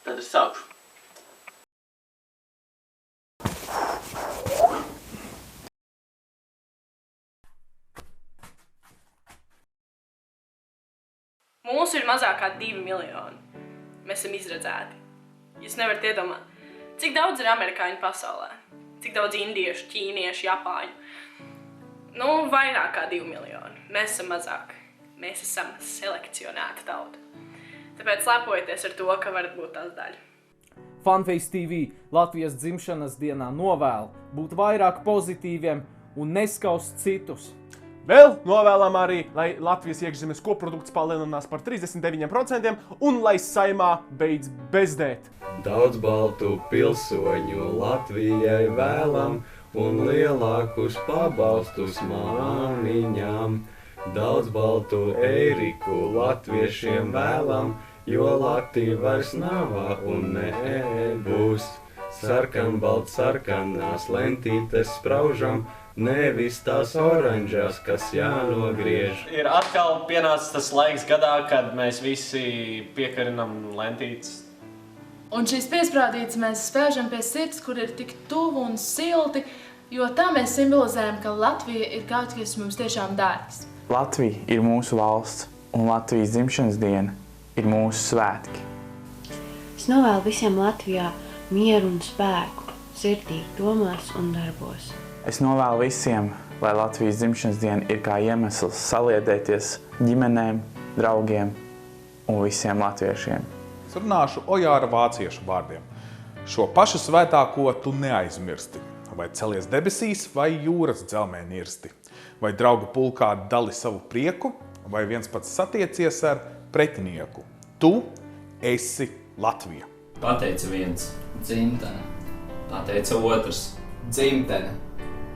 Tad es sākšu. Mūsu ir mazāk kā 2 miljoni. Mēs esam izredzēti. Jūs nevarat iedomāt, cik daudz ir amerikāņu pasaulē, cik daudz indiešu, ķīniešu, japāņu. Vairāk kā 2 miljoni. Mēs esam mazāk. Mēs esam selekcionēta tauta. Tāpēc lepojieties ar to, ka varat būt tās daļa. Funface TV Latvijas dzimšanas dienā novēl būt vairāk pozitīviem un neskaust citus. Vēl novēlam arī, lai Latvijas iekšzemes koprodukts palielinās par 39% un lai Saeimā beidz bezdēt. Daudz baltu pilsoņu Latvijai vēlam un lielākus pabalstus māmiņām. Daudz baltu Eiriku latviešiem vēlam, jo Latvija vairs nav un nebūs. Sarkanbalt sarkanās lentītes spraužam, nevis tās oranžās, kas jānogriež. Ir atkal pienācis tas laiks gadā, kad mēs visi piekarinam lentītes. Un šīs piesprādītes mēs spēžam pie sirds, kur ir tik tuvu un silti, jo tā mēs simbolizējam, ka Latvija ir kaut kas mums tiešām dārgs. Latvija ir mūsu valsts, un Latvijas dzimšanas diena ir mūsu svētki. Es novēlu visiem Latvijā mieru un spēku, sirdī, domās un darbos. Es novēlu visiem, lai Latvijas dzimšanas diena ir kā iemesls saliedēties ģimenēm, draugiem un visiem latviešiem. Es runāšu Ojāra vāciešu vārdiem. Šo pašu svētāko tu neaizmirsti. Vai celies debesīs, vai jūras dzelmē nirsti. Vai draugu pulkā dali savu prieku, vai viens pats satiecies ar pretinieku. Tu esi Latvija. Pateica viens – dzimtene. Pateica otrs – dzimtene.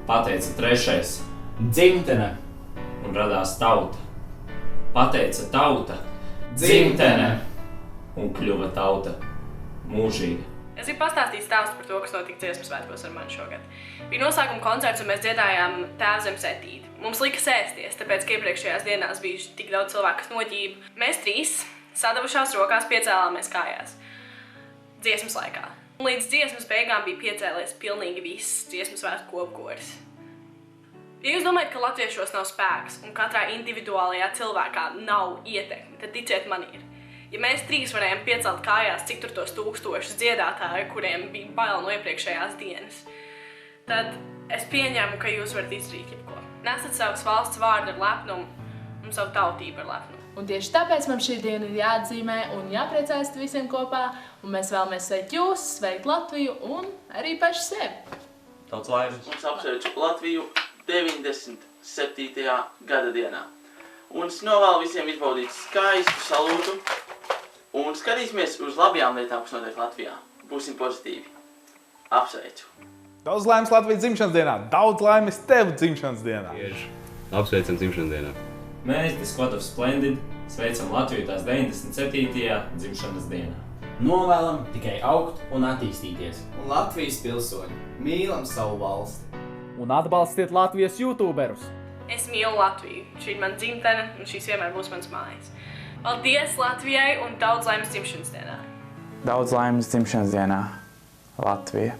Pateica trešais – dzimtene. Un radās tauta. Pateica tauta – dzimtene. Un kļuva tauta mūžīga. Es gribu pastāstīt stāstu par to, kas notika dziesmu svētkos ar mani šogad. Bija noslēguma koncerts un mēs dziedājām Tēvzemes etīdi. Mums lika sēsties, tāpēc, ka iepriekšējās dienās bija tik daudz cilvēku, kas noģība. Mēs trīs sadavušās rokās piecēlāmies kājās dziesmas laikā. Un līdz dziesmas beigām bija piecēlies pilnīgi viss dziesmu svētku kopkoris. Ja jūs domājat, ka latviešos nav spēks un katrā individuālajā cilvēkā nav ietekmi, tad ticiet man ir. Ja mēs trīs varējām piecelt kājās, cik tur tos tūkstošus dziedātāju, kuriem bija bail no iepriekšējās dienas, tad es pieņemu, ka jūs varat izdarīt jebko. Nesat savas valsts vārdu ar lepnumu un savu tautību ar lepnumu. Un tieši tāpēc mums šī diena ir jāatzīmē un jāpriecājas visiem kopā, un mēs vēlamies sveikt jūs, sveikt Latviju un arī paši sevi. Daudz laimes. Mums apsveicu Latviju 97. gada dienā. Un es novēlu visiem izbaudīt skaistu salūtu. Un skatīsimies uz labajām lietām, kas notiek Latvijā. Būsim pozitīvi. Apsveicu! Daudz laimes Latvijas dzimšanas dienā! Daudz laimes tev dzimšanas dienā! Tieši. Apsveicam dzimšanas dienā! Mēs, The Squad of Splendid, sveicam Latviju tās 97. dzimšanas dienā. Novēlam tikai augt un attīstīties. Un Latvijas pilsoņi, mīlam savu valsti. Un atbalstiet Latvijas youtuberus! Es mīlu Latviju. Šī ir mana dzimtene un šīs vienmēr būs mans mājas. Paldies Latvijai un daudz laimes dzimšanas dienā! Daudz laimes dzimšanas dienā, Latvija!